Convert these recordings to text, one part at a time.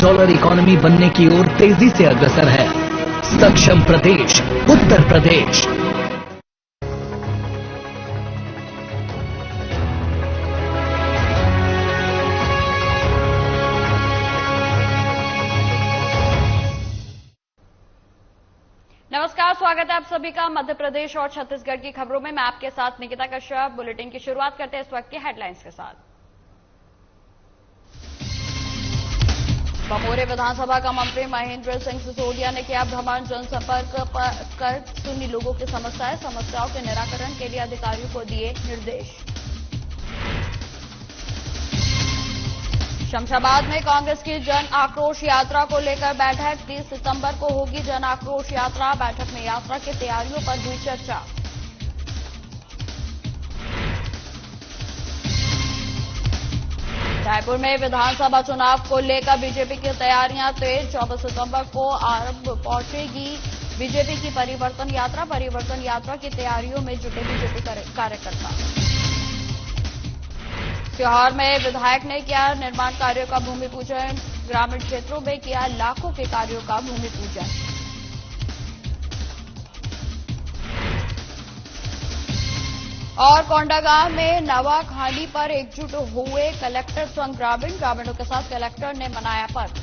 Dollar economy बनने की ओर तेजी से अग्रसर है। सक्षम प्रदेश उत्तर प्रदेश। नमस्कार, स्वागत है आप सभी का मध्य प्रदेश और छत्तीसगढ़ की खबरों में। मैं आपके साथ निकिता कश्यप। बुलेटिन की शुरुआत करते हैं इस वक्त के हेडलाइंस के साथ। बमोरी विधानसभा का मंत्री महेंद्र सिंह सिसोदिया ने किया भ्रमण, जनसंपर्क कर सुनी लोगों की समस्याओं के निराकरण के लिए अधिकारियों को दिए निर्देश। शमशाबाद में कांग्रेस की जन आक्रोश यात्रा को लेकर बैठक। 30 सितंबर को होगी जन आक्रोश यात्रा। बैठक में यात्रा की तैयारियों पर हुई चर्चा। रायपुर में विधानसभा चुनाव को लेकर बीजेपी की तैयारियां तेज। 24 सितंबर को आरंभ पहुंचेगी बीजेपी की परिवर्तन यात्रा। परिवर्तन यात्रा की तैयारियों में जुटे बीजेपी कार्यकर्ता। सीहोर में विधायक ने किया निर्माण कार्यों का भूमि पूजन। ग्रामीण क्षेत्रों में किया लाखों के कार्यों का भूमि पूजन। और कोंडागांव में नवाखानी पर एकजुट हुए कलेक्टर संग ग्रामीणों के साथ कलेक्टर ने मनाया पर्व।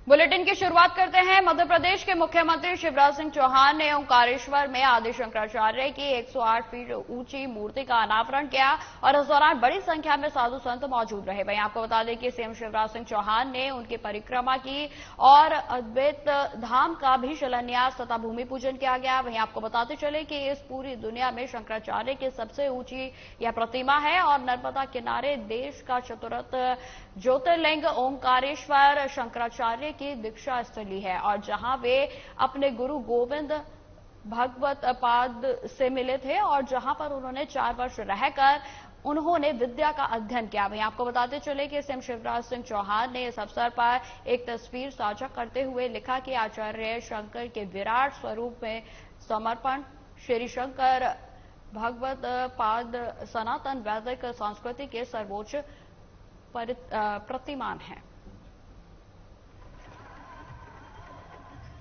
बुलेटिन की शुरुआत करते हैं। मध्य प्रदेश के मुख्यमंत्री शिवराज सिंह चौहान ने ओंकारेश्वर में आदि शंकराचार्य की 108 फीट ऊंची मूर्ति का अनावरण किया और इस दौरान बड़ी संख्या में साधु संत मौजूद रहे। वहीं आपको बता दें कि सीएम शिवराज सिंह चौहान ने उनकी परिक्रमा की और अद्वैत धाम का भी शिलान्यास तथा भूमि पूजन किया गया। वहीं आपको बताते चले कि इस पूरी दुनिया में शंकराचार्य की सबसे ऊंची यह प्रतिमा है और नर्मदा किनारे देश का चतुर्थ ज्योतिर्लिंग ओंकारेश्वर शंकराचार्य की दीक्षा स्थली है और जहां वे अपने गुरु गोविंद भगवत पाद से मिले थे और जहां पर उन्होंने 4 वर्ष रहकर उन्होंने विद्या का अध्ययन किया। वहीं आपको बताते चले कि सीएम शिवराज सिंह चौहान ने इस अवसर पर एक तस्वीर साझा करते हुए लिखा कि आचार्य शंकर के विराट स्वरूप में समर्पण। श्री शंकर भगवत पाद सनातन वैदिक संस्कृति के सर्वोच्च प्रतिमान है।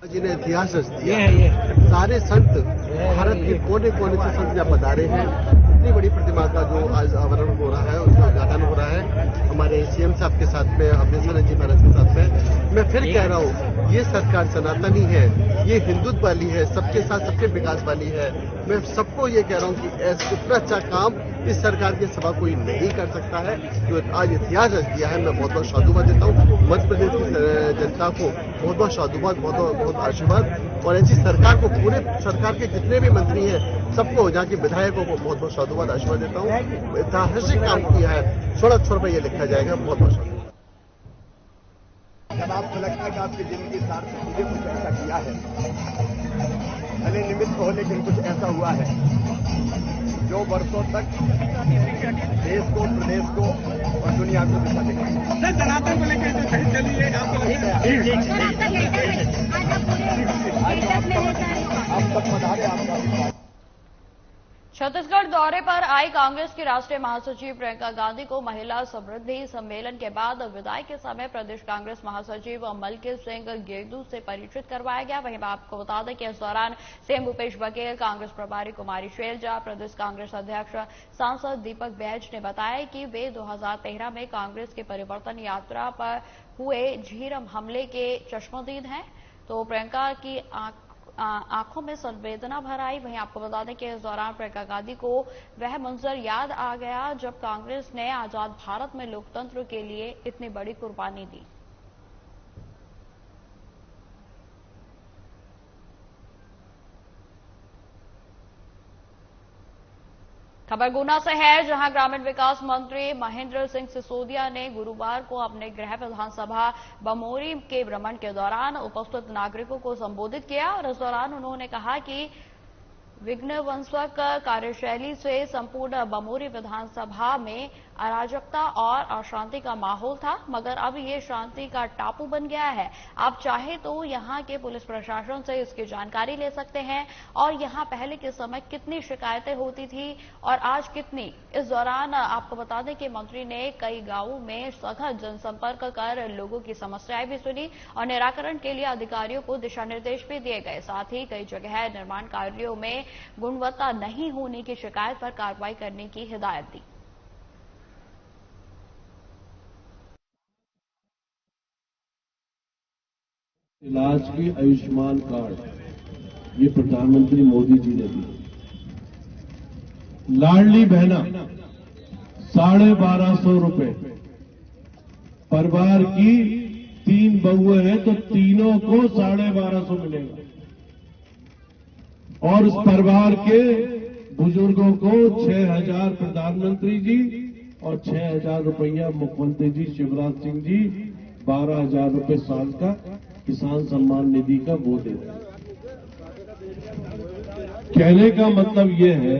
जिन्हें इतिहास रच दिया, सारे संत भारत के कोने कोने से संत जब पधारे हैं। इतनी बड़ी प्रतिमा का जो आज आवरण हो रहा है, उसका उद्घाटन हो रहा है हमारे सीएम साहब के साथ में, अवधेशानंद जी महाराज के साथ में। मैं फिर कह रहा हूँ, ये सरकार सनातनी है, ये हिंदुत्व वाली है, सबके साथ सबके विकास वाली है। मैं सबको ये कह रहा हूँ कि ऐसा इतना अच्छा काम इस सरकार के सिवा कोई नहीं कर सकता है जो आज इतिहास रच दिया है। मैं बहुत बहुत साधुवाद देता हूँ मध्य प्रदेश की जनता को, बहुत बहुत साधुवाद, बहुत आशीर्वाद। और ऐसी सरकार को, पूरे सरकार के जितने भी मंत्री हैं सबको, जहाँ के विधायकों को बहुत बहुत साधुवाद आशीर्वाद देता हूँ। ऐतिहासिक काम किया है, छोड़ पर यह लिखा जाएगा। बहुत बहुत साधुवाद। जब आपको लगता है कि आपकी जिंदगी सार्थक मुझे कुछ ऐसा किया है, भले निमित्त हो लेकिन कुछ ऐसा हुआ है जो वर्षों तक देश को, प्रदेश को और दुनिया को दिशा दिखाई। सनातन को लेकर चलिए आप सब पधारे। आपका छत्तीसगढ़ दौरे पर आई कांग्रेस की राष्ट्रीय महासचिव प्रियंका गांधी को महिला समृद्धि सम्मेलन के बाद विदाई के समय प्रदेश कांग्रेस महासचिव मलकीत सिंह गेदू से परिचित करवाया गया। वहीं आपको बता दें कि इस दौरान सीएम भूपेश बघेल, कांग्रेस प्रभारी कुमारी शैलजा, प्रदेश कांग्रेस अध्यक्ष सांसद दीपक बैज ने बताया कि वे 2013 में कांग्रेस की परिवर्तन यात्रा पर हुए झीरम हमले के चश्मदीद हैं। तो प्रियंका की आंखों में संवेदना भर आई। वहीं आपको बता दें कि इस दौरान प्रियंका गांधी को वह मंजर याद आ गया जब कांग्रेस ने आजाद भारत में लोकतंत्र के लिए इतनी बड़ी कुर्बानी दी। खबर गुना से है, जहां ग्रामीण विकास मंत्री महेंद्र सिंह सिसोदिया ने गुरुवार को अपने गृह विधानसभा बमोरी के भ्रमण के दौरान उपस्थित नागरिकों को संबोधित किया और इस दौरान उन्होंने कहा कि विघ्नवंशक कार्यशैली से संपूर्ण बमोरी विधानसभा में अराजकता और अशांति का माहौल था, मगर अब ये शांति का टापू बन गया है। आप चाहे तो यहां के पुलिस प्रशासन से इसकी जानकारी ले सकते हैं और यहां पहले के समय कितनी शिकायतें होती थी और आज कितनी। इस दौरान आपको बता दें कि मंत्री ने कई गांवों में सघन जनसंपर्क कर लोगों की समस्याएं भी सुनी और निराकरण के लिए अधिकारियों को दिशा निर्देश भी दिए गए। साथ ही कई जगह निर्माण कार्यों में गुणवत्ता नहीं होने की शिकायत पर कार्रवाई करने की हिदायत दी। इलाज की आयुष्मान कार्ड ये प्रधानमंत्री मोदी जी ने दी। लाडली बहना 1250 रुपए। परिवार की 3 बहुएं हैं तो तीनों को 1250 मिलेगा और उस परिवार के बुजुर्गों को 6,000 प्रधानमंत्री जी और 6,000 रुपया मुख्यमंत्री जी शिवराज सिंह जी 12,000 रुपए साल का किसान सम्मान निधि का वो दे रहे हैं। कहने का मतलब ये है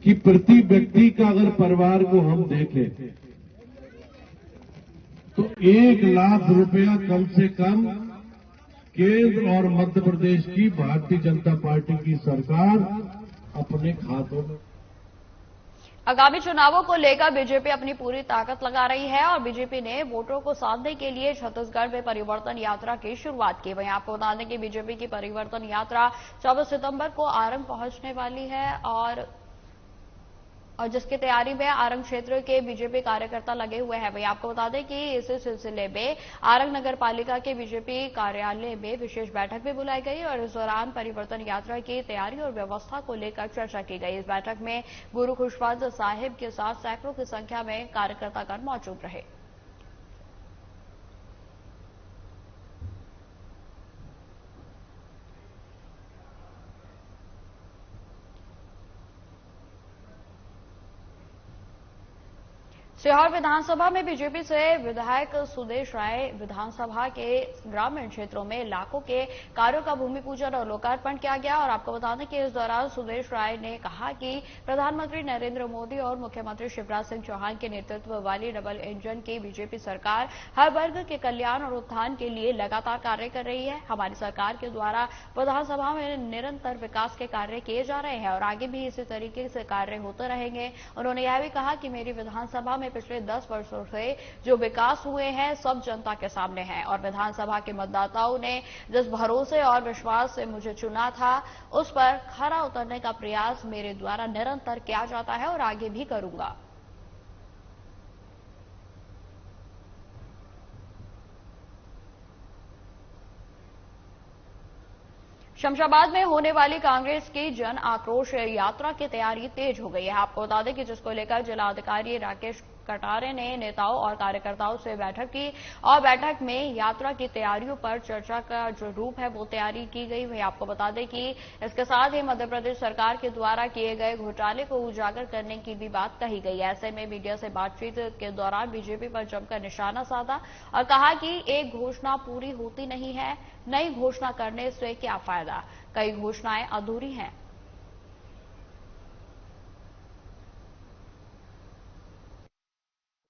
कि प्रति व्यक्ति का अगर परिवार को हम देखें तो 1 लाख रुपया कम से कम केंद्र और मध्य प्रदेश की भारतीय जनता पार्टी की सरकार अपने खातों में। आगामी चुनावों को लेकर बीजेपी अपनी पूरी ताकत लगा रही है और बीजेपी ने वोटरों को साधने के लिए छत्तीसगढ़ में परिवर्तन यात्रा की शुरुआत की। वहीं आपको बता दें कि बीजेपी की परिवर्तन यात्रा 24 सितंबर को आरंग पहुंचने वाली है और जिसकी तैयारी में आरंग क्षेत्र के बीजेपी कार्यकर्ता लगे हुए हैं। वहीं आपको बता दें कि इसी सिलसिले में आरंग नगर पालिका के बीजेपी कार्यालय में विशेष बैठक भी बुलाई गई और इस दौरान परिवर्तन यात्रा की तैयारी और व्यवस्था को लेकर चर्चा की गई। इस बैठक में गुरु खुशवंत साहिब के साथ सैकड़ों की संख्या में कार्यकर्तागण मौजूद रहे। सीहोर विधानसभा में बीजेपी से विधायक सुदेश राय विधानसभा के ग्रामीण क्षेत्रों में लाखों के कार्यों का भूमि पूजन और लोकार्पण किया गया और आपको बता दें कि इस दौरान सुदेश राय ने कहा कि प्रधानमंत्री नरेंद्र मोदी और मुख्यमंत्री शिवराज सिंह चौहान के नेतृत्व वाली डबल इंजन की बीजेपी सरकार हर वर्ग के कल्याण और उत्थान के लिए लगातार कार्य कर रही है। हमारी सरकार के द्वारा विधानसभा में निरंतर विकास के कार्य किए जा रहे हैं और आगे भी इसी तरीके से कार्य होते रहेंगे। उन्होंने यह भी कहा कि मेरी विधानसभा में पिछले 10 वर्षों से जो विकास हुए हैं सब जनता के सामने हैं और विधानसभा के मतदाताओं ने जिस भरोसे और विश्वास से मुझे चुना था उस पर खरा उतरने का प्रयास मेरे द्वारा निरंतर किया जाता है और आगे भी करूंगा। शमशाबाद में होने वाली कांग्रेस की जन आक्रोश यात्रा की तैयारी तेज हो गई है। आपको बता दें कि जिसको लेकर जिलाधिकारी राकेश कटारे ने नेताओं और कार्यकर्ताओं से बैठक की और बैठक में यात्रा की तैयारियों पर चर्चा का जो रूप है वो तैयारी की गई है। आपको बता दें कि इसके साथ ही मध्य प्रदेश सरकार के द्वारा किए गए घोटाले को उजागर करने की भी बात कही गई। ऐसे में मीडिया से बातचीत के दौरान बीजेपी पर जमकर निशाना साधा और कहा कि एक घोषणा पूरी होती नहीं है, नई घोषणा करने से क्या फायदा, कई घोषणाएं अधूरी हैं।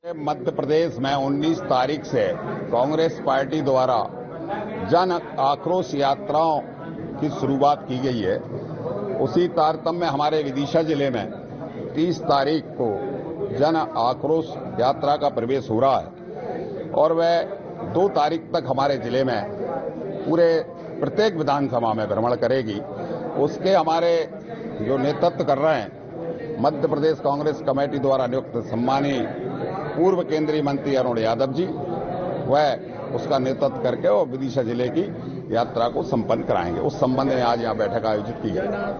मध्य प्रदेश में 19 तारीख से कांग्रेस पार्टी द्वारा जन आक्रोश यात्राओं की शुरुआत की गई है। उसी तारतम्य में हमारे विदिशा जिले में 30 तारीख को जन आक्रोश यात्रा का प्रवेश हो रहा है और वह 2 तारीख तक हमारे जिले में पूरे प्रत्येक विधानसभा में भ्रमण करेगी। उसके हमारे जो नेतृत्व कर रहे हैं मध्य प्रदेश कांग्रेस कमेटी द्वारा नियुक्त सम्मानीय पूर्व केंद्रीय मंत्री अरुण यादव जी, वह उसका नेतृत्व करके और विदिशा जिले की यात्रा को संपन्न कराएंगे। उस संबंध में आज यहां बैठक आयोजित की गई।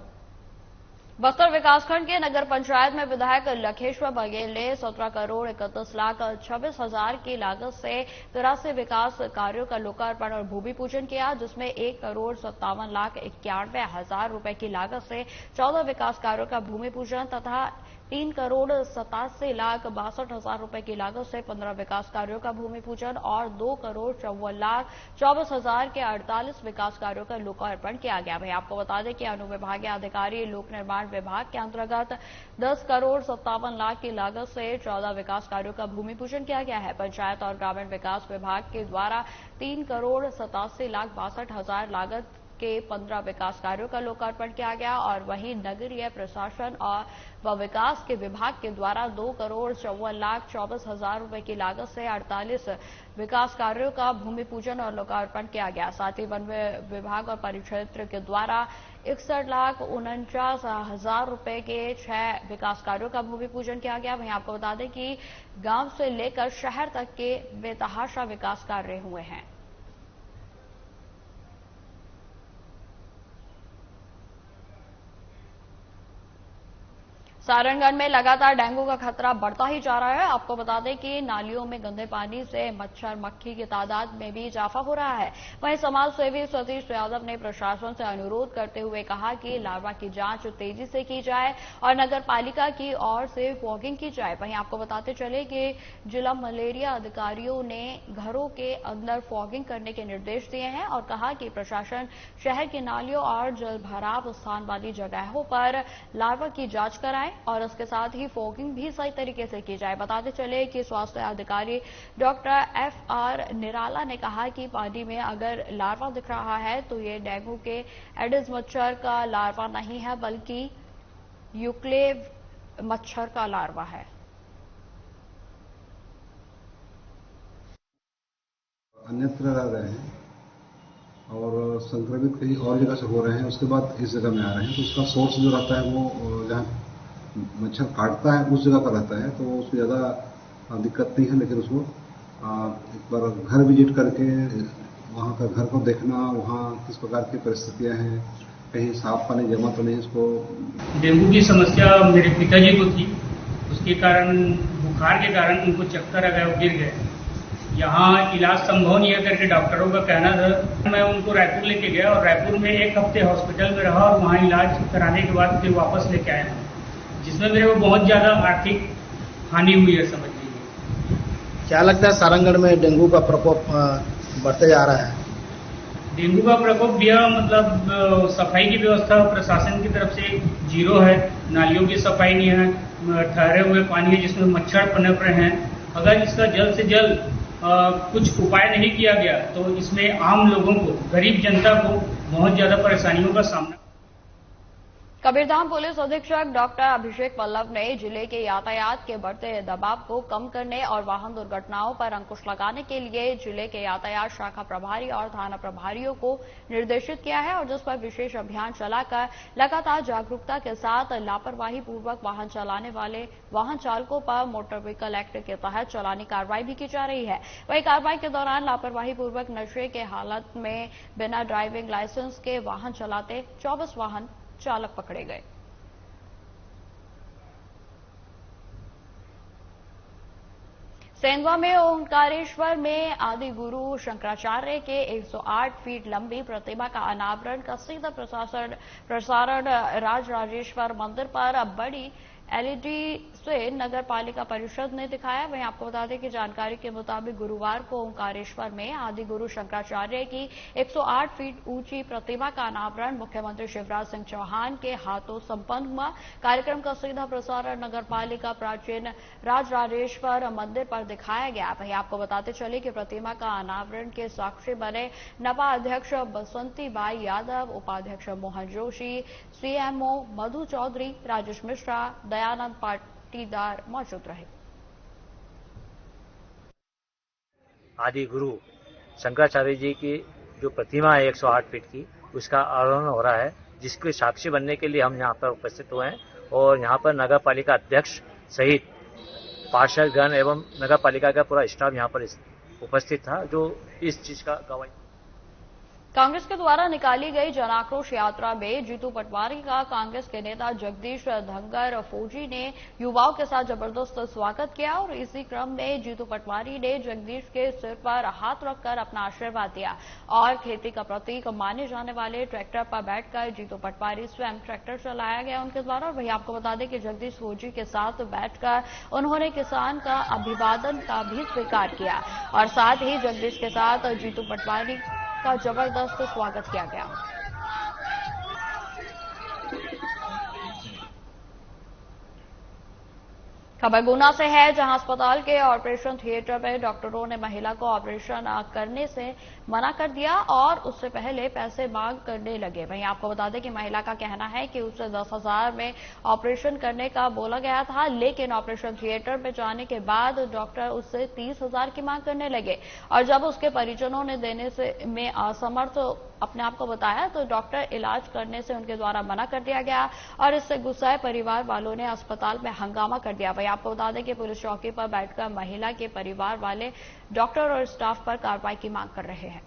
बस्तर विकासखंड के नगर पंचायत में विधायक लखेश्वर बघेल ने 17 करोड़ 31 लाख 26 हजार की लागत से 83 विकास कार्यों का लोकार्पण और भूमि पूजन किया, जिसमें 1 करोड़ 57 लाख 91 हजार रुपए की लागत से 14 विकास कार्यों का भूमि पूजन तथा 3,87,62,000 रुपए की लागत से 15 विकास कार्यों का भूमि पूजन और 2,54,24,000 के 48 विकास कार्यों का लोकार्पण किया गया। वहीं आपको बता दें कि अनुविभागीय अधिकारी लोक निर्माण विभाग के अंतर्गत 10,57,00,000 की लागत से 14 विकास कार्यों का भूमि पूजन किया गया है। पंचायत और ग्रामीण विकास विभाग के द्वारा 3,87,62,000 लागत के 15 विकास कार्यों का लोकार्पण किया गया और वहीं नगरीय प्रशासन व विकास के विभाग के द्वारा 2,54,24,000 रुपए की लागत से 48 विकास कार्यों का भूमि पूजन और लोकार्पण किया गया। साथ ही वन विभाग और परिक्षेत्र के द्वारा 61,49,000 रुपए के 6 विकास कार्यों का भूमि पूजन किया गया। वहीं आपको बता दें कि गांव से लेकर शहर तक के बेतहाशा विकास कार्य हुए हैं। सारणगढ़ में लगातार डेंगू का खतरा बढ़ता ही जा रहा है। आपको बता दें कि नालियों में गंदे पानी से मच्छर मक्खी की तादाद में भी इजाफा हो रहा है। वहीं समाज सेवी सतीश यादव ने प्रशासन से अनुरोध करते हुए कहा कि लार्वा की जांच तेजी से की जाए और नगर पालिका की ओर से फॉगिंग की जाए। वहीं आपको बताते चले कि जिला मलेरिया अधिकारियों ने घरों के अंदर फॉगिंग करने के निर्देश दिए हैं और कहा कि प्रशासन शहर की नालियों और जलभराव स्थान वाली जगहों पर लार्वा की जांच कराए और उसके साथ ही फॉगिंग भी सही तरीके से की जाए। बताते चले कि स्वास्थ्य अधिकारी डॉक्टर FR निराला ने कहा कि पानी में अगर लार्वा दिख रहा है तो ये डेंगू के एडिस मच्छर का लार्वा नहीं है बल्कि यूक्लेव मच्छर का लार्वा है। अन्यत्र रह रहे हैं और संक्रमित कहीं और जगह से हो रहे हैं, उसके बाद इस जगह में आ रहे हैं, तो उसका सोर्स जो रहता है वो जहाँ मच्छर काटता है उस जगह पर रहता है, तो उसको ज़्यादा दिक्कत नहीं है। लेकिन उसको एक बार घर विजिट करके वहाँ का घर को देखना, वहाँ किस प्रकार की परिस्थितियाँ हैं, कहीं साफ पानी जमा तो नहीं। इसको डेंगू की समस्या मेरे पिताजी को थी, उसके कारण बुखार के कारण उनको चक्कर आ गया, वो गिर गए। यहाँ इलाज संभव नहीं है करके डॉक्टरों का कहना था। मैं उनको रायपुर लेके गया और रायपुर में 1 हफ्ते हॉस्पिटल में रहा और वहाँ इलाज कराने के बाद फिर वापस लेके आया, जिसमें मेरे को बहुत ज्यादा आर्थिक हानि हुई है, समझ लीजिए। क्या लगता है सारंगढ़ में डेंगू का प्रकोप बढ़ते जा रहा है? डेंगू का प्रकोप भी मतलब सफाई की व्यवस्था प्रशासन की तरफ से जीरो है। नालियों की सफाई नहीं है, ठहरे हुए पानी है जिसमें मच्छर पनप रहे हैं। अगर इसका जल्द से जल्द कुछ उपाय नहीं किया गया तो इसमें आम लोगों को, गरीब जनता को बहुत ज्यादा परेशानियों का सामना। कबीरधाम पुलिस अधीक्षक डॉक्टर अभिषेक पल्लव ने जिले के यातायात के बढ़ते दबाव को कम करने और वाहन दुर्घटनाओं पर अंकुश लगाने के लिए जिले के यातायात शाखा प्रभारी और थाना प्रभारियों को निर्देशित किया है और जिस पर विशेष अभियान चलाकर लगातार जागरूकता के साथ लापरवाही पूर्वक वाहन चलाने वाले वाहन चालकों पर मोटर व्हीकल एक्ट के तहत चलानी कार्रवाई भी की जा रही है। वहीं कार्रवाई के दौरान लापरवाही पूर्वक नशे के हालत में बिना ड्राइविंग लाइसेंस के वाहन चलाते 24 वाहन चालक पकड़े गए। सेंधवा में ओंकारेश्वर में आदि गुरु शंकराचार्य के 108 फीट लंबी प्रतिमा का अनावरण का सीधा प्रसारण राजराजेश्वर मंदिर पर बड़ी LED से नगर पालिका परिषद ने दिखाया। वहीं आपको बता दें कि जानकारी के मुताबिक गुरुवार को ओंकारेश्वर में आदि गुरु शंकराचार्य की 108 फीट ऊंची प्रतिमा का अनावरण मुख्यमंत्री शिवराज सिंह चौहान के हाथों संपन्न हुआ। कार्यक्रम का सीधा प्रसारण नगर पालिका प्राचीन राजराजेश्वर मंदिर पर दिखाया गया। वहीं आपको बताते चले कि प्रतिमा का अनावरण के साक्षी बने नपा अध्यक्ष बसंती बाई यादव, उपाध्यक्ष मोहन जोशी, CMO मधु चौधरी, राजेश मिश्रा, दयानंद पाटीदार मौजूद रहे। आदि गुरु शंकराचार्य जी की जो प्रतिमा है 108 फीट की, उसका आरोहण हो रहा है, जिसके साक्षी बनने के लिए हम यहाँ पर उपस्थित हुए हैं और यहाँ पर नगर पालिका अध्यक्ष सहित पार्षदगण एवं नगर पालिका का पूरा स्टाफ यहाँ पर उपस्थित था, जो इस चीज का गवाही। कांग्रेस के द्वारा निकाली गई जन आक्रोश यात्रा में जीतू पटवारी का कांग्रेस के नेता जगदीश धनगर फौजी ने युवाओं के साथ जबरदस्त स्वागत किया और इसी क्रम में जीतू पटवारी ने जगदीश के सिर पर हाथ रखकर अपना आशीर्वाद दिया और खेती का प्रतीक माने जाने वाले ट्रैक्टर पर बैठकर जीतू पटवारी स्वयं ट्रैक्टर चलाया गया उनके द्वारा। और वही आपको बता दें कि जगदीश फौजी के साथ बैठकर उन्होंने किसान का अभिवादन का भी स्वीकार किया और साथ ही जगदीश के साथ जीतू पटवारी का जबरदस्त स्वागत किया गया। खबर गुना से है, जहां अस्पताल के ऑपरेशन थिएटर में डॉक्टरों ने महिला को ऑपरेशन करने से मना कर दिया और उससे पहले पैसे मांग करने लगे। वहीं आपको बता दें कि महिला का कहना है कि उसे 10,000 में ऑपरेशन करने का बोला गया था, लेकिन ऑपरेशन थिएटर में जाने के बाद डॉक्टर उससे 30,000 की मांग करने लगे और जब उसके परिजनों ने देने से में असमर्थ अपने आप को बताया तो डॉक्टर इलाज करने से उनके द्वारा मना कर दिया गया और इससे गुस्साए परिवार वालों ने अस्पताल में हंगामा कर दिया। वहीं आपको बता दें कि पुलिस चौकी पर बैठकर महिला के परिवार वाले डॉक्टर और स्टाफ पर कार्रवाई की मांग कर रहे हैं।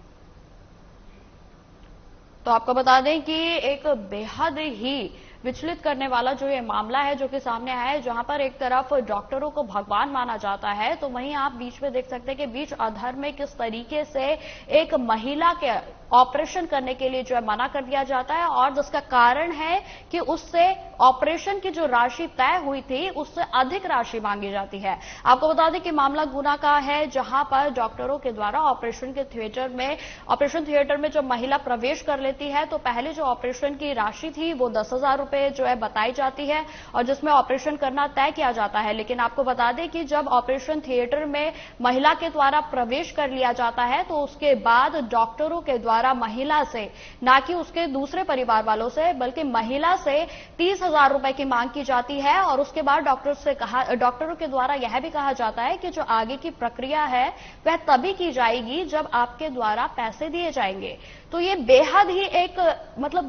तो आपको बता दें कि एक बेहद ही विचलित करने वाला जो ये मामला है जो कि सामने आया है, जहां पर एक तरफ डॉक्टरों को भगवान माना जाता है तो वहीं आप बीच में देख सकते हैं कि बीच अधर में किस तरीके से एक महिला के ऑपरेशन करने के लिए जो है मना कर दिया जाता है और जिसका कारण है कि उससे ऑपरेशन की जो राशि तय हुई थी उससे अधिक राशि मांगी जाती है। आपको बता दें कि मामला गुना का है, जहां पर डॉक्टरों के द्वारा ऑपरेशन थिएटर में जब महिला प्रवेश कर लेती है तो पहले जो ऑपरेशन की राशि थी वो 10,000 रुपए जो है बताई जाती है और जिसमें ऑपरेशन करना तय किया जाता है। लेकिन आपको बता दें कि जब ऑपरेशन थिएटर में महिला के द्वारा प्रवेश कर लिया जाता है तो उसके बाद डॉक्टरों के द्वारा महिला से, ना कि उसके दूसरे परिवार वालों से, बल्कि महिला से 30,000 रुपए की मांग की जाती है और उसके बाद डॉक्टरों के द्वारा यह भी कहा जाता है कि जो आगे की प्रक्रिया है वह तभी की जाएगी जब आपके द्वारा पैसे दिए जाएंगे। तो ये बेहद ही एक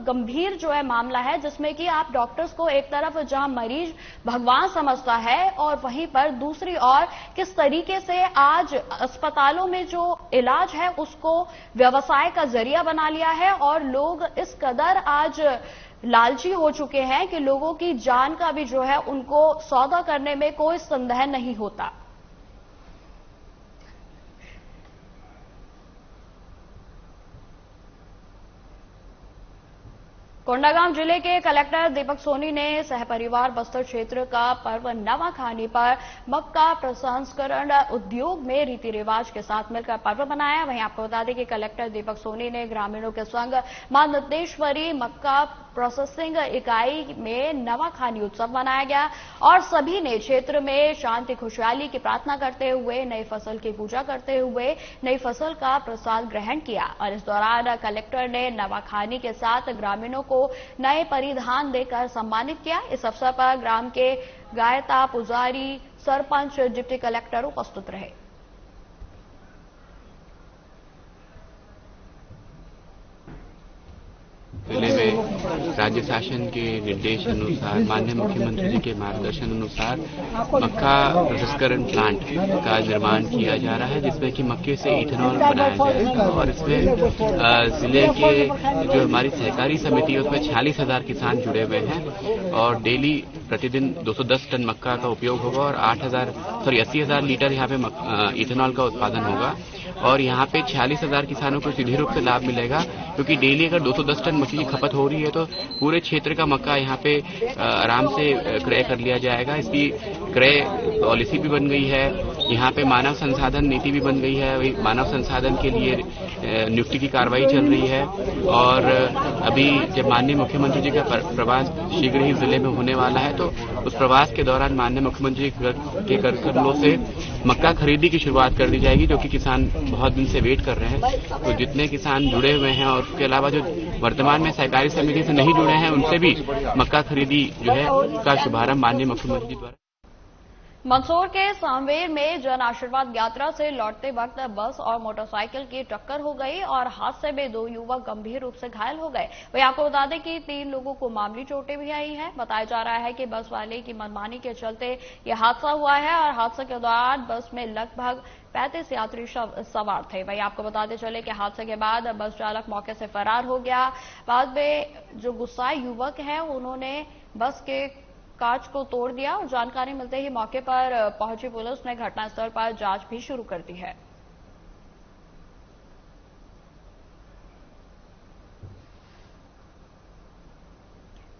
गंभीर जो है मामला है, जिसमें कि आप डॉक्टर्स को एक तरफ जहां मरीज भगवान समझता है और वहीं पर दूसरी ओर किस तरीके से आज अस्पतालों में जो इलाज है उसको व्यवसाय का जरिया बना लिया है और लोग इस कदर आज लालची हो चुके हैं कि लोगों की जान का भी जो है उनको सौदा करने में कोई संदेह नहीं होता। कोंडागांव जिले के कलेक्टर दीपक सोनी ने सहपरिवार बस्तर क्षेत्र का पर्व नवाखानी पर मक्का प्रसंस्करण उद्योग में रीति रिवाज के साथ मिलकर पर्व मनाया। वहीं आपको बता दें कि कलेक्टर दीपक सोनी ने ग्रामीणों के संग मां नंदेश्वरी मक्का प्रोसेसिंग इकाई में नवाखानी उत्सव मनाया गया और सभी ने क्षेत्र में शांति खुशहाली की प्रार्थना करते हुए नई फसल की पूजा करते हुए नई फसल का प्रसाद ग्रहण किया। और इस दौरान कलेक्टर ने नवाखानी के साथ ग्रामीणों को नए परिधान देकर सम्मानित किया। इस अवसर पर ग्राम के गायता, पुजारी, सरपंच, डिप्टी कलेक्टर उपस्थित रहे। जिले में राज्य शासन के निर्देश अनुसार, माननीय मुख्यमंत्री जी के मार्गदर्शन अनुसार मक्का प्रसंस्करण प्लांट का निर्माण किया जा रहा है, जिसमें कि मक्के से इथेनॉल बनाया जाएगा। और इसमें जिले के जो हमारी सहकारी समिति है उसमें 46,000 किसान जुड़े हुए हैं और डेली प्रतिदिन 210 टन मक्का का उपयोग होगा और 80,000 लीटर यहाँ पे इथेनॉल का उत्पादन होगा। और यहाँ पे 46,000 किसानों को सीधे रूप से लाभ मिलेगा, क्योंकि डेली अगर 210 टन मक्के की खपत हो रही है तो पूरे क्षेत्र का मक्का यहाँ पे आराम से क्रय कर लिया जाएगा। इसकी क्रय पॉलिसी भी बन गई है, यहाँ पे मानव संसाधन नीति भी बन गई है। वही मानव संसाधन के लिए नियुक्ति की कार्रवाई चल रही है और अभी जब माननीय मुख्यमंत्री जी का प्रवास शीघ्र ही जिले में होने वाला है तो उस प्रवास के दौरान माननीय मुख्यमंत्री के कर कदमों से मक्का खरीदी की शुरुआत कर दी जाएगी, जो कि किसान बहुत दिन से वेट कर रहे हैं। तो जितने किसान जुड़े हुए हैं और उसके अलावा जो वर्तमान में सहकारी समिति से नहीं जुड़े हैं उनसे भी मक्का खरीदी जो है का शुभारंभ माननीय मुख्यमंत्री जी द्वारा। मंदसौर के सांवेर में जन आशीर्वाद यात्रा से लौटते वक्त बस और मोटरसाइकिल की टक्कर हो गई और हादसे में 2 युवक गंभीर रूप से घायल हो गए। वहीं आपको बता दें कि 3 लोगों को मामूली चोटें भी आई हैं। बताया जा रहा है कि बस वाले की मनमानी के चलते यह हादसा हुआ है और हादसे के दौरान बस में लगभग 35 यात्री सवार थे। वहीं आपको बताते चले कि हादसे के बाद बस चालक मौके से फरार हो गया। बाद में जो गुस्साए युवक हैं उन्होंने बस के कांच को तोड़ दिया और जानकारी मिलते ही मौके पर पहुंची पुलिस ने घटनास्थल पर जांच भी शुरू कर दी है।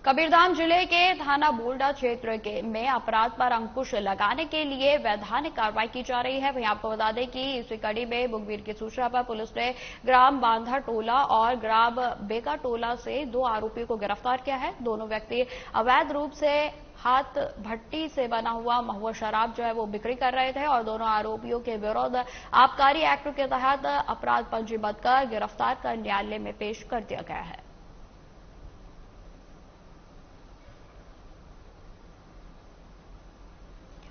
कबीरधाम जिले के थाना बोल्डा क्षेत्र में अपराध पर अंकुश लगाने के लिए वैधानिक कार्रवाई की जा रही है। वहीं आपको बता दें कि इसी कड़ी में मुखबिर की सूचना पर पुलिस ने ग्राम बांधा टोला और ग्राम बेगा टोला से 2 आरोपियों को गिरफ्तार किया है। दोनों व्यक्ति अवैध रूप से हाथ भट्टी से बना हुआ महुआ शराब जो है वो बिक्री कर रहे थे और दोनों आरोपियों के विरुद्ध आबकारी एक्ट के तहत अपराध पंजीबद्ध कर गिरफ्तार कर न्यायालय में पेश कर दिया गया है।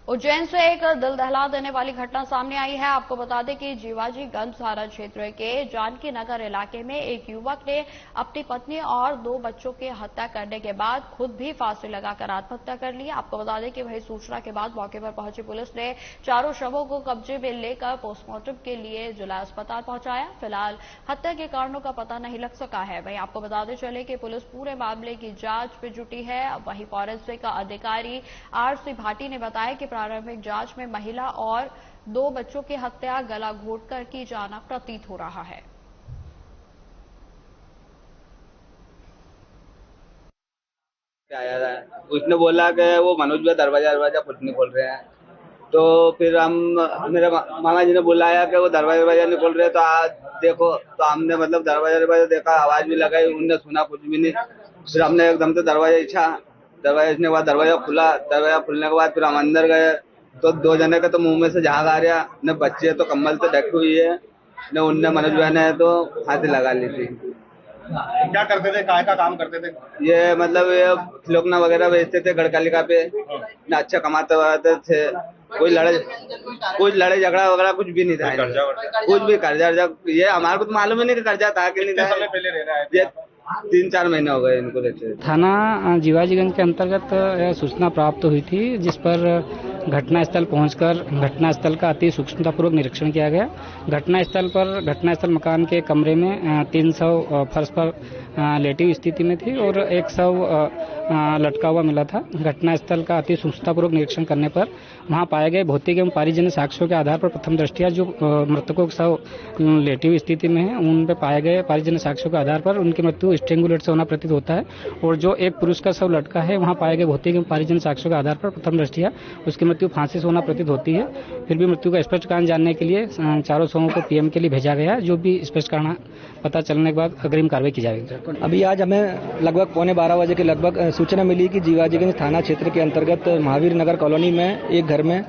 उज्जैन से एक दिल दहला देने वाली घटना सामने आई है। आपको बता दें कि जीवाजीगंज थाना क्षेत्र के जानकी नगर इलाके में एक युवक ने अपनी पत्नी और 2 बच्चों की हत्या करने के बाद खुद भी फांसी लगाकर आत्महत्या कर ली। आपको बता दें कि वही सूचना के बाद मौके पर पहुंची पुलिस ने चारों शवों को कब्जे में लेकर पोस्टमार्टम के लिए जिला अस्पताल पहुंचाया। फिलहाल हत्या के कारणों का पता नहीं लग सका है। वहीं आपको बताते चले कि पुलिस पूरे मामले की जांच में जुटी है। वहीं फॉरेंसिक अधिकारी आरसी भाटी ने बताया कि प्रारंभिक जांच में महिला और 2 बच्चों की हत्या गला घोंटकर की जाना प्रतीत हो रहा है। उसने बोला कि वो मनोज भाई दरवाजा कुछ नहीं खोल रहे हैं। तो फिर हम मेरे मामा जी ने बुलाया कि वो दरवाजा नहीं खोल रहे। तो आज देखो तो हमने मतलब दरवाजा देखा, आवाज भी लगाई, उनने सुना कुछ भी नहीं। फिर हमने एकदम से दरवाजा के बाद दरवाजा खुला। दरवाजा खुलने के बाद फिर हम अंदर गए तो 2 जने के तो मुंह में से झाग आ रहा, न बच्चे तो कम्बल से ढकी हुई है, न उनने मनोज भाई ने तो फांसी लगा ली थी। क्या करते थे, काय का काम करते थे? ये मतलब ये खिलौना वगैरह बेचते थे गढ़कालिका पे, न अच्छा कमाते वमाते थे। कुछ लड़े झगड़ा वगैरह कुछ भी नहीं था। कुछ भी कर्जा ये हमारे को तो मालूम ही नहीं कि कर्जा था कि नहीं था। पहले रह रहा है? 3-4 महीने हो गए इनको रहते। थाना जीवाजीगंज के अंतर्गत सूचना प्राप्त हुई थी, जिस पर घटनास्थल पहुंचकर घटनास्थल का अति सूक्ष्मतापूर्वक निरीक्षण किया गया। घटनास्थल मकान के कमरे में 300 फर्श पर लेटी हुई स्थिति में थी और 100 लटका हुआ मिला था। घटनास्थल का अति सूक्ष्मतापूर्वक निरीक्षण करने पर वहां पाए गए भौतिक एवं पारिजन्य साक्ष्यों के आधार पर प्रथम दृष्टया जो मृतकों के शव लेटी हुई स्थिति में है, उन पे पाए गए पारिजन्य साक्ष्यों के आधार पर उनकी मृत्यु स्ट्रेंगुलेट से होना प्रतीत होता है। और जो एक पुरुष का शव लटका है, वहां पाए गए भौतिक एवं पारिजन्य साक्ष्यों के आधार पर प्रथम दृष्टया उसकी मृत्यु फांसी से होना प्रतीत होती है। फिर भी मृत्यु का स्पष्ट कारण जानने के लिए चारों शवों को पीएम के लिए भेजा गया। जो भी स्पष्ट कारण पता चलने के बाद अग्रिम कार्रवाई की जाएगी। अभी आज हमें लगभग 11:15 बजे के लगभग सूचना मिली कि जीवाजीगंज थाना क्षेत्र के अंतर्गत महावीर नगर कॉलोनी में एक घर में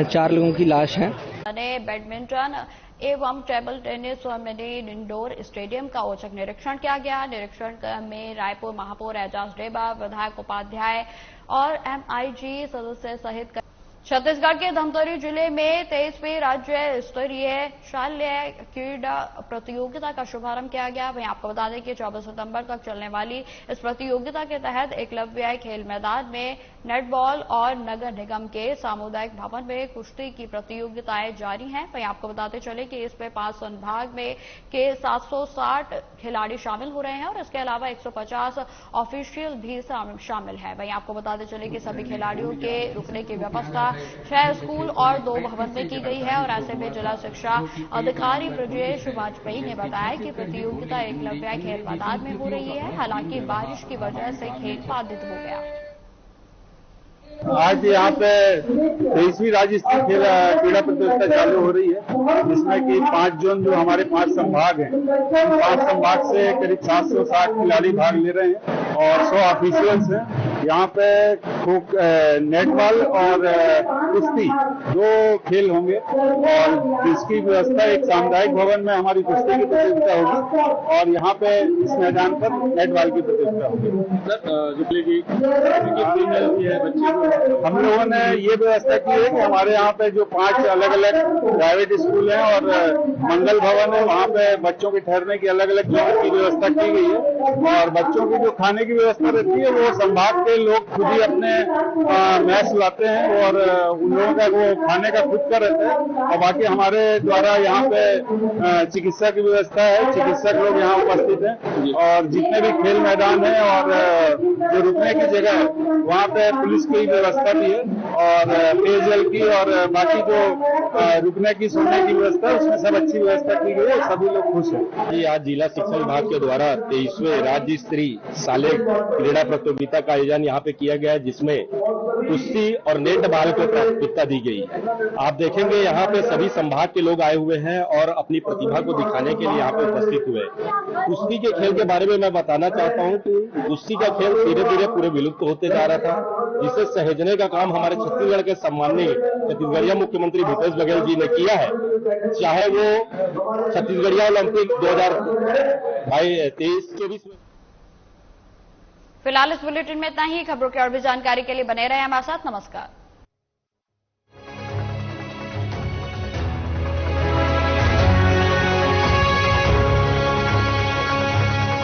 4 लोगों की लाश है। बैडमिंटन एवं टेबल टेनिस और मिनी इंडोर स्टेडियम का औचक निरीक्षण किया गया। निरीक्षण में रायपुर महापौर एजाज डेबा, विधायक उपाध्याय और MIG सदस्य सहित छत्तीसगढ़ के धमतरी जिले में 23वीं राज्य स्तरीय शालेय क्रीड़ा प्रतियोगिता का शुभारंभ किया गया। वहीं आपको बता दें कि 24 सितंबर तक चलने वाली इस प्रतियोगिता के तहत एकलव्य खेल मैदान में नेटबॉल और नगर निगम के सामुदायिक भवन में कुश्ती की प्रतियोगिताएं जारी हैं। वहीं आपको बताते चले कि इसमें 5 संभाग में के 760 खिलाड़ी शामिल हो रहे हैं और इसके अलावा 150 ऑफिशियल भी शामिल है। वहीं आपको बताते चले कि सभी खिलाड़ियों के रुकने की व्यवस्था 6 स्कूल और 2 भवन में की गई है। और ऐसे में जिला शिक्षा अधिकारी ब्रजेश वाजपेयी ने बताया कि प्रतियोगिता एकलव्य खेल मैदान में हो रही है। हालांकि बारिश की वजह से खेल बाधित हो गया। आज यहाँ पे 23वीं राज्य स्तरीय क्रीड़ा प्रतियोगिता चालू हो रही है, जिसमें कि 5 जोन जो हमारे 5 संभाग हैं, उन 5 संभाग से करीब 760 खिलाड़ी भाग ले रहे हैं और 100 ऑफिशियल्स हैं। यहाँ पे नेटबॉल और कुश्ती 2 खेल होंगे और जिसकी व्यवस्था एक सामुदायिक भवन में हमारी कुश्ती की प्रतियोगिता होगी और यहाँ पे इस मैदान पर नेटबॉल की प्रतियोगिता होगी। हम लोगों ने ये व्यवस्था की है कि हमारे यहाँ पे जो 5 अलग अलग प्राइवेट स्कूल हैं और मंगल भवन है, वहाँ पे बच्चों के ठहरने की अलग अलग जगह की व्यवस्था की गई है और बच्चों की जो खाने की व्यवस्था रहती है वो संभाग के लोग खुद ही अपने मैस लाते हैं और उन लोगों का वो खाने का खुद का रहता है और बाकी हमारे द्वारा यहाँ पे चिकित्सा की व्यवस्था है, चिकित्सक लोग यहाँ उपस्थित हैं और जितने भी खेल मैदान है और जो रुकने की जगह है वहाँ पे पुलिस की व्यवस्था भी है और पेयजल की और बाकी जो रुकने की सोने की व्यवस्था है उसमें सब अच्छी व्यवस्था की गई है, सभी लोग खुश हैं। आज जिला शिक्षा विभाग के द्वारा 23वें राज्य स्तरीय शालेय क्रीड़ा प्रतियोगिता का आयोजन यहाँ पे किया गया है, जिसमें कुश्ती और नेटबॉल को प्राथमिकता दी गई है। आप देखेंगे यहाँ पे सभी संभाग के लोग आए हुए हैं और अपनी प्रतिभा को दिखाने के लिए यहाँ पे उपस्थित हुए। कुश्ती के खेल के बारे में मैं बताना चाहता हूँ कि कुश्ती का खेल धीरे धीरे पूरे विलुप्त होते जा रहा था, जिसे सहेजने का काम हमारे छत्तीसगढ़ के सम्माननीय छत्तीसगढ़िया मुख्यमंत्री भूपेश बघेल जी ने किया है। चाहे वो छत्तीसगढ़िया ओलंपिक 2023 में। फिलहाल इस बुलेटिन में इतना ही। खबरों की और भी जानकारी के लिए बने रहे हमारे साथ। नमस्कार।